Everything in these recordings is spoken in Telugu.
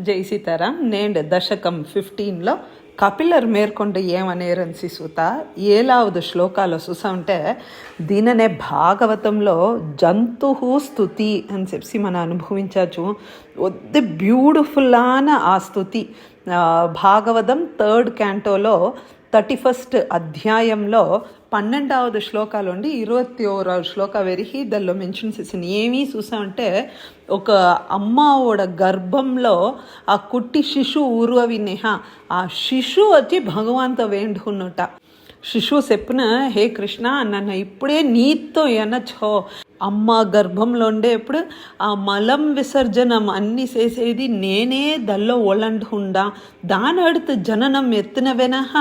జై సీతారాం. నేను దశకం 15లో కపిలర్ మేర్కొండ ఏమనేరన్సి సూత ఏలావదు శ్లోకాలు చూసా ఉంటే దీననే భాగవతంలో జంతు స్తుతి అని చెప్పి మనం అనుభవించవచ్చు. వద్ద బ్యూటిఫుల్ ఆ స్తుతి భాగవతం 3rd క్యాంటోలో 31st అధ్యాయంలో 12వ శ్లోకాలు ఉండి 21వ శ్లోక వరకు దానిలో మెన్షన్ చేసిన ఏమీ చూసా అంటే ఒక అమ్మోడ గర్భంలో ఆ కుట్టి శిశు ఊరువవినేహ ఆ శిశు వచ్చి భగవంత వేండుకున్నట. శిశువు చెప్పిన, హే కృష్ణ, నన్ను ఇప్పుడే నీతో ఎనచ్చో. అమ్మ గర్భంలో ఉండేప్పుడు ఆ మలం విసర్జనం అన్నీ చేసేది నేనే దల్లో ఒలండుండా. దాని అడుతు జననం ఎత్తినవెనహ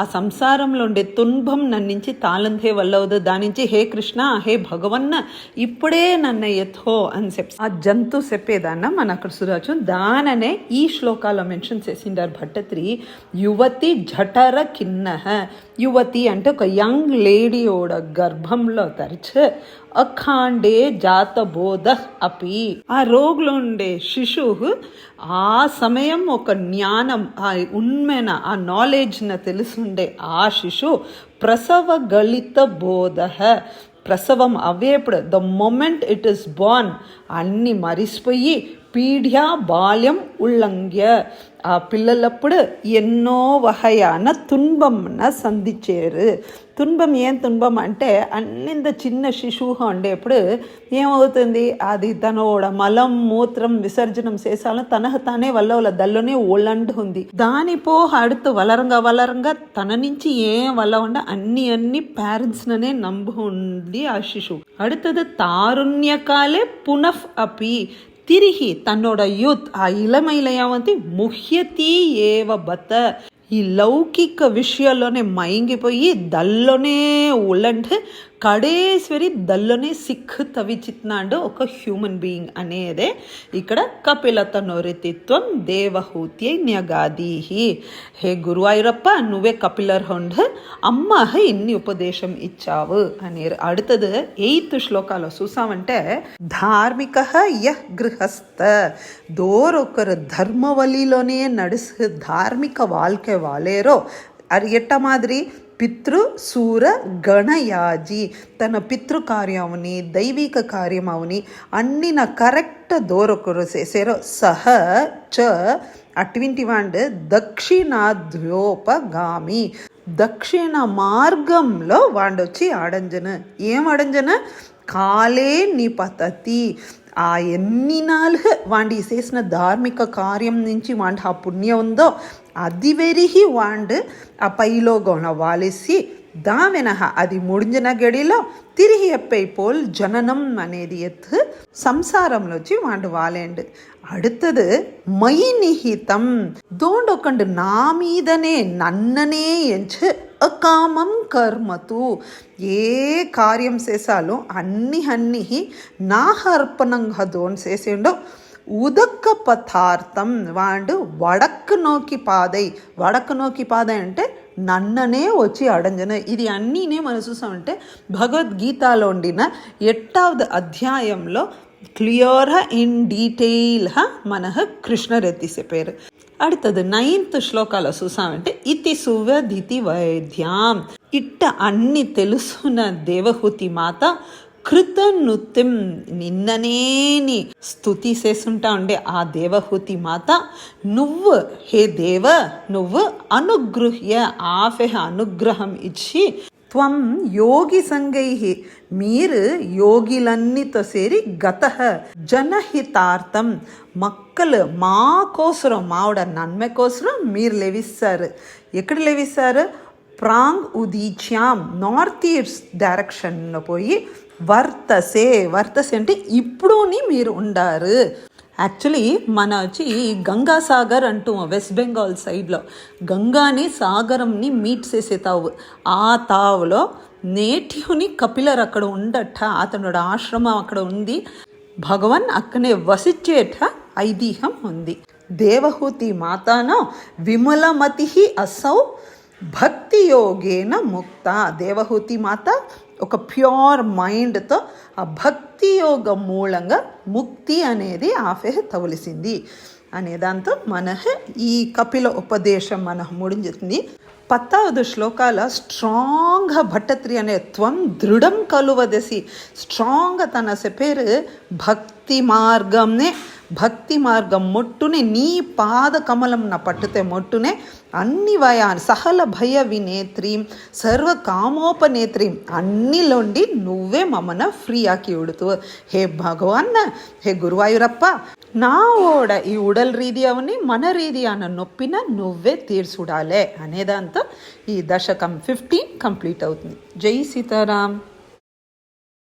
ఆ సంసారంలో ఉండే తున్భం నన్నించి తాళందే వల్లవదు. దాని నుంచి హే కృష్ణ, హే భగవన్న, ఇప్పుడే నన్ను ఎత్తో అని చెప్పి ఆ జంతు చెప్పేదాన్న మన అక్కడ సురాచు. దాననే ఈ శ్లోకాలో మెన్షన్ చేసిండారు భట్టత్రి. యువతి జఠర కిన్నహ. యువతి అంటే ఒక యంగ్ లేడీయోడ గర్భంలో తరచు అఖాండే జాతబోధ అపి. ఆ రోగులో ఉండే శిశువు ఆ సమయం ఒక జ్ఞానం, ఆ ఉన్మైన ఆ నాలెడ్జ్న తెలుసుండే ఆ శిశువు ప్రసవ గళిత బోధ. ప్రసవం అవేప్పుడు the moment it is born అన్నీ మరిసిపోయి పీఢ్యా బాల్యం ఉల్లంఘ్య ఆ పిల్లలప్పుడు ఎన్నో వహయాన తున్బంన సంధించారు. తున్బం ఏం తున్బం అంటే అన్నింద చిన్న శిశువు ఉండేప్పుడు ఏమవుతుంది, అది తనోడ మలం మూత్రం విసర్జనం చేసాలను తనకు తానే వల్ల దల్లోనే ఒళ్ళండు ఉంది. దానిపో అడుతు వలరంగా తన నుంచి ఏం వల్ల ఉండ అన్ని పేరెంట్స్నే నంబు ఉంది ఆ శిశువు. அடுத்தது தாருண்யகாலே புனஃப் அப்பி. తిరిగి తన్నోడ యూత్ ఆ ఇళమైలయావంతి ముహ్యతి ఏవ బత. ఈ లౌకిక విషయాల్లోనే మైంగిపోయి దల్లోనే ఉలండ్ కడేశ్వరి దల్లోనే సిక్ తవిచిత్నాడు ఒక హ్యూమన్ బీయింగ్ అనేదే ఇక్కడ కపిలత నోరితిత్వం దేవహూత్యై న్యగాదీహి. హే గురువాయూరప్ప, నువ్వే కపిలర్ హొండ్ అమ్మ ఇన్ని ఉపదేశం ఇచ్చావు అని. அடுத்தது 8th శ్లోకాలో చూసామంటే ధార్మిక యహ్ గృహస్థ. దోరొకరు ధర్మవలిలోనే నడుసు ధార్మిక வாழ்க்கை వాలేరో అది ఎట్ట మాదిరి పితృ సూర గణయాజీ. తన పితృ కార్యముని దైవిక కార్యమవుని అన్ని నా కరెక్ట్ దోరొకరు చేసారో సహ చ అటువంటి వాండు దక్షిణాద్యోపగామి. దక్షిణ మార్గంలో వాండొచ్చి ఆడంజన. ఏం ఆడంజన? కాలే నిపతతి. ఆ ఎన్ని నాలుగు వాండి చేసిన ధార్మిక కార్యం నుంచి వాండి ఆ పుణ్యం ఉందో అది వెరిగి వాండు ఆ పైలోగోన వాలేసి దావెనహ అది ముడించిన గడిలో తిరిగి ఎప్పైపోల్ జననం అనేది ఎత్తు సంసారంలో వచ్చి వాండు వాలేండు. அடுத்தது మయి నిహితం. దోండొకండు నా మీదనే నన్ననే ఎంచు అకామం కర్మతు. ఏ కార్యం చేసాలో అన్ని నాహర్పణంగా దోన్ చేసేండో ఉదక్క పదార్థం వాడు వడక్కు నోకి పాదై. వడక్కు నోకి పాదై అంటే నన్ననే వచ్చి అడంజన. ఇది అన్నీనే మనం చూసామంటే భగవద్గీతలో ఉండిన 8వ అధ్యాయంలో క్లియర్ ఇన్ డీటెయిల్ మన కృష్ణర్ ఎత్తిసేపారు. அடுத்தது 9th శ్లోకాలో చూసామంటే ఇతి సువదితి వైద్యాం. ఇట్ట అన్ని తెలుసున్న దేవహూతి మాత కృతనుత్యం నిన్ననేని స్తుతి చేస్తుంటా ఉండే ఆ దేవహూతి మాత నువ్వు హే దేవ నువ్వు అనుగృహ్య ఆఫెహ అనుగ్రహం ఇచ్చి త్వం యోగి సంగై మీరు యోగిలన్నీతో సేరి గత జనహితార్థం మక్కలు మా కోసరం మావిడ నన్మె కోసరం మీరు లెవిస్తారు. ఎక్కడ లెవిస్తారు? ప్రాంగ్ ఉదీచ్యాం నార్త్ ఈస్ట్ డైరెక్షన్లో పోయి వర్తసే. వర్తసే అంటే ఇప్పుడుని మీరు ఉండారు. యాక్చువల్లీ మన వచ్చి గంగాసాగర్ అంటూ వెస్ట్ బెంగాల్ సైడ్లో గంగాని సాగరంని మీట్ చేసే తావు. ఆ తావులో నేటిని కపిలర్ అక్కడ ఉండట. అతను ఆశ్రమం అక్కడ ఉంది. భగవాన్ అక్కనే వసించేట ఐతిహ్యం ఉంది. దేవహూతి మాతానో విమలమతి అసౌ భక్తి యోగేన ముక్త. దేవహూతి మాత ఒక ప్యూర్ మైండ్తో ఆ భక్తి యోగం మూలంగా ముక్తి అనేది ఆఫే తవలిసింది. అనే దాంతో ఈ కపిల ఉపదేశం ముడించుతుంది. 10వ శ్లోకాల స్ట్రాంగ్గా భట్టత్రి అనే త్వం దృఢం కలువదసి స్ట్రాంగ్గా తన పేరు భక్తి మార్గం మొట్టునే నీ పాద కమలం నా పట్టుతే మొట్టునే అన్ని వయాన్ సహల భయ వినేత్రీం సర్వ కామోపనేత్రీం అన్నిలోండి నువ్వే మమ్మల్ని ఫ్రీ ఆకి ఉడుతూ హే భగవాన్ హే గురువాయూరప్ప నావోడ ఈ ఉడల్ రీతియావని మన రీతియాన నొప్పిన నువ్వే తీర్చుడాలే అనేదాంతో ఈ దశకం 15 కంప్లీట్ అవుతుంది. జై సీతారాం.